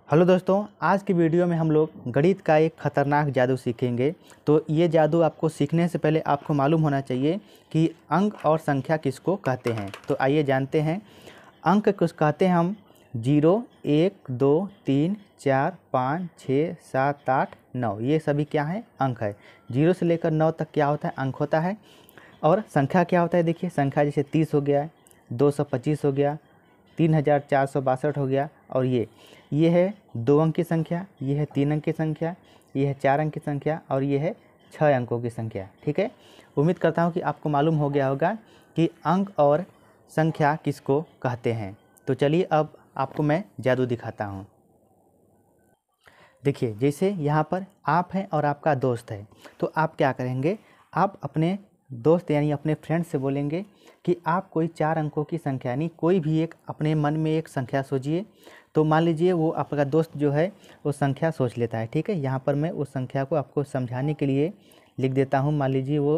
Hello दोस्तों, आज की वीडियो में हम लोग गणित का एक खतरनाक जादू सीखेंगे। तो ये जादू आपको सीखने से पहले आपको मालूम होना चाहिए कि अंक और संख्या किसको कहते हैं। तो आइए जानते हैं। अंक किस कहते हैं हम? 0, 1, 2, 3, 4, 5, 6, 7, 8, 9 ये सभी क्या है? अंक है। 0 से लेकर 9 तक क्या होता है? अंक होता है। और संख्या क्या होता है? देखिए, संख्या जैसे 30 हो गया, 225 हो गया, 3462 हो गया। और ये है 2 अंक की संख्या, ये है 3 अंक की संख्या, ये है 4 अंक की संख्या और ये है 6 अंकों की संख्या। ठीक है, उम्मीद करता हूँ कि आपको मालूम हो गया होगा कि अंक और संख्या किसको कहते हैं। तो चलिए अब आपको मैं जादू दिखाता हूँ। देखिए, जैसे यहाँ पर आप हैं और आपका दोस्त है, तो आप क्या करेंगे? आप अपने दोस्त यानी अपने फ्रेंड से बोलेंगे कि आप कोई 4 अंकों की संख्या यानी कोई भी एक अपने मन में एक संख्या सोचिए। तो मान लीजिए वो आपका दोस्त जो है वो संख्या सोच लेता है। ठीक है, यहाँ पर मैं उस संख्या को आपको समझाने के लिए लिख देता हूँ। मान लीजिए वो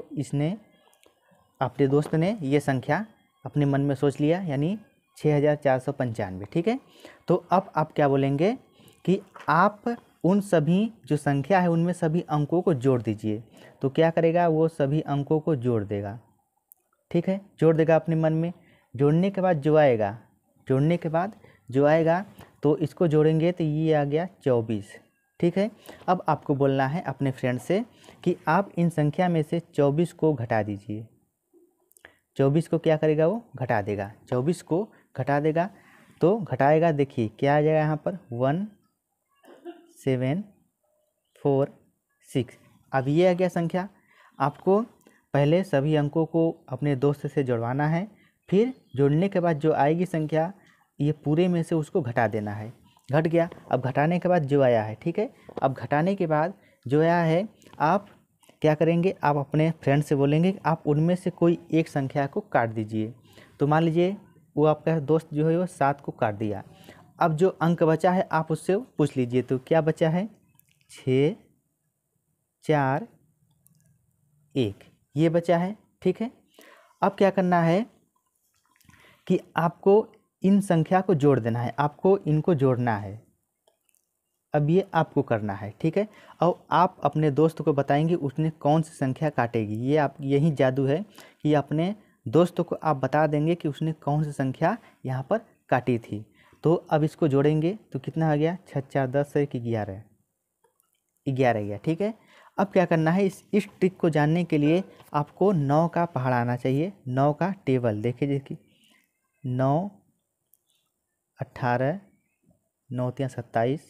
अपने दोस्त ने ये संख्या अपने मन में सोच लिया, यानी 6495। ठीक है, तो अब आप क्या बोलेंगे कि आप उन सभी जो संख्या है उनमें सभी अंकों को जोड़ दीजिए। तो क्या करेगा? वो सभी अंकों को जोड़ देगा। ठीक है, जोड़ देगा अपने मन में। जोड़ने के बाद जो आएगा तो इसको जोड़ेंगे तो ये आ गया 24। ठीक है, अब आपको बोलना है अपने फ्रेंड से कि आप इन संख्या में से 24 को घटा दीजिए। 24 को क्या करेगा? वो घटा देगा। 24 को घटा देगा तो घटाएगा, देखिए क्या आ जाएगा यहाँ पर 1 7 4 6। अब ये आ गया संख्या। आपको पहले सभी अंकों को अपने दोस्त से जुड़वाना है, फिर जोड़ने के बाद जो आएगी संख्या ये पूरे में से उसको घटा देना है। घट गया। अब घटाने के बाद जो आया है, ठीक है, अब घटाने के बाद जो आया है आप क्या करेंगे? आप अपने फ्रेंड से बोलेंगे कि आप उनमें से कोई एक संख्या को काट दीजिए। तो मान लीजिए वो आपका दोस्त जो है वो 7 को काट दिया। अब जो अंक बचा है आप उससे पूछ लीजिए। तो क्या बचा है? 6 4 1 ये बचा है। ठीक है, अब क्या करना है कि आपको इन संख्या को जोड़ देना है, आपको इनको जोड़ना है। अब ये आपको करना है। ठीक है, और आप अपने दोस्त को बताएंगे उसने कौन सी संख्या काटेगी। ये आप यही जादू है कि अपने दोस्त को आप बता देंगे कि उसने कौन सी संख्या यहाँ पर काटी थी। तो अब इसको जोड़ेंगे तो कितना आ गया? 6 4 10 1 11 11 गया। ठीक है, अब क्या करना है? इस ट्रिक को जानने के लिए आपको 9 का पहाड़ आना चाहिए। 9 का टेबल देखिए 9 18 9 3 27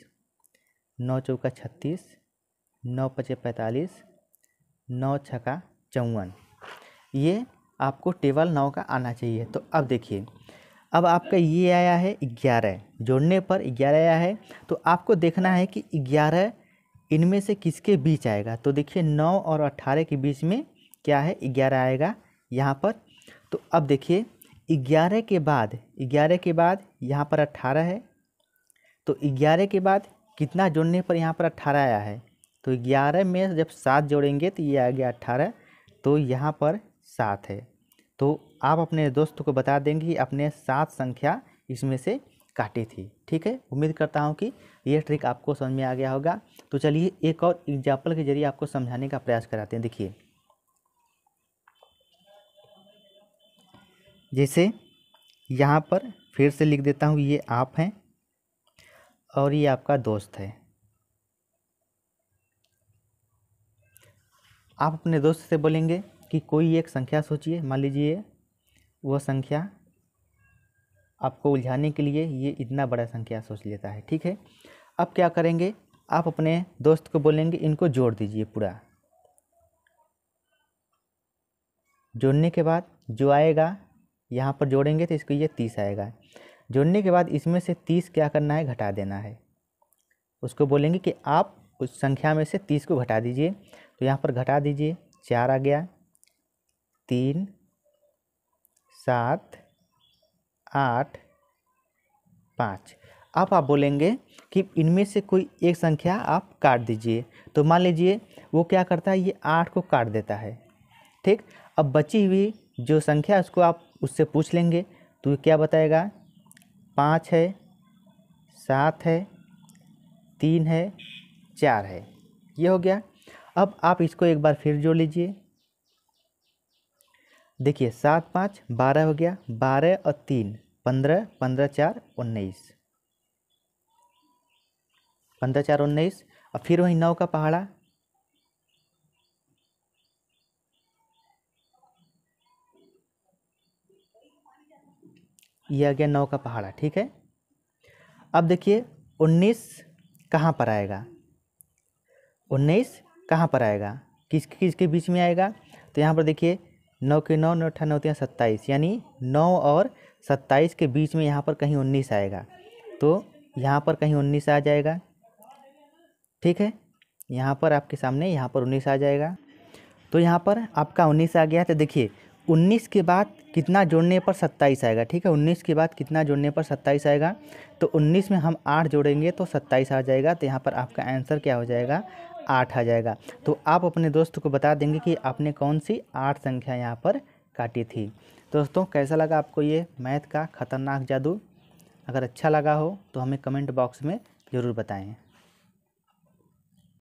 9 चौका 36 9 पचे 45 9 छक्का 54। ये आपको टेबल 9 का आना चाहिए। तो अब देखिए, अब आपका ये आया है 11, जोड़ने पर 11 आया है। तो आपको देखना है कि 11 इनमें से किसके बीच आएगा। तो देखिए 9 और 18 के बीच में क्या है? 11 आएगा यहाँ पर। तो अब देखिए 11 के बाद यहाँ पर 18 है। तो 11 के बाद कितना जोड़ने पर यहाँ पर 18 आया है? तो 11 में जब 7 जोड़ेंगे तो ये आ गया 18। तो यहाँ पर 7 है। तो आप अपने दोस्त को बता देंगे कि अपने 7 संख्या इसमें से काटी थी। ठीक है, उम्मीद करता हूँ कि ये ट्रिक आपको समझ में आ गया होगा। तो चलिए एक और एग्जाम्पल के जरिए आपको समझाने का प्रयास कराते हैं। देखिए, जैसे यहाँ पर फिर से लिख देता हूँ, ये आप हैं और ये आपका दोस्त है। आप अपने दोस्त से बोलेंगे कि कोई एक संख्या सोचिए। मान लीजिए वह संख्या आपको उलझाने के लिए ये इतना बड़ा संख्या सोच लेता है। ठीक है, अब क्या करेंगे? आप अपने दोस्त को बोलेंगे इनको जोड़ दीजिए पूरा। जोड़ने के बाद जो आएगा यहाँ पर जोड़ेंगे तो इसको ये 30 आएगा। जोड़ने के बाद इसमें से 30 क्या करना है? घटा देना है। उसको बोलेंगे कि आप उस संख्या में से 30 को घटा दीजिए। तो यहाँ पर घटा दीजिए, 4 आ गया, 3 7 8 5। अब आप बोलेंगे कि इनमें से कोई एक संख्या आप काट दीजिए। तो मान लीजिए वो क्या करता है? ये 8 को काट देता है। ठीक, अब बची हुई जो संख्या उसको आप उससे पूछ लेंगे तो क्या बताएगा? 5 है, 7 है, 3 है, 4 है, ये हो गया। अब आप इसको एक बार फिर जोड़ लीजिए। देखिए 7 5 12 हो गया, 12 और 3 15, 15 4 19, 15 4 19। और फिर वही 9 का पहाड़ा, ये आ गया 9 का पहाड़ा, ठीक है। अब देखिए 19 कहाँ पर आएगा, 19 कहाँ पर आएगा, किसके किसके बीच में आएगा। तो यहाँ पर देखिए 9 के 9, 9 8 9 3 27, यानी 9 और 27 के बीच में यहाँ पर कहीं 19 आएगा। तो यहाँ पर कहीं 19 आ जाएगा, ठीक है। यहाँ पर आपके सामने यहाँ पर 19 आ जाएगा। तो यहाँ पर आपका 19 आ गया। तो देखिए 19 के बाद कितना जोड़ने पर 27 आएगा, ठीक है। 19 के बाद कितना जोड़ने पर 27 आएगा, तो 19 में हम 8 जोड़ेंगे तो 27 आ जाएगा। तो यहाँ पर आपका आंसर क्या हो जाएगा, 8 आ जाएगा। तो आप अपने दोस्त को बता देंगे कि आपने कौन सी 8 संख्या यहाँ पर काटी थी। दोस्तों कैसा लगा आपको ये मैथ का खतरनाक जादू? अगर अच्छा लगा हो तो हमें कमेंट बॉक्स में ज़रूर बताएँ।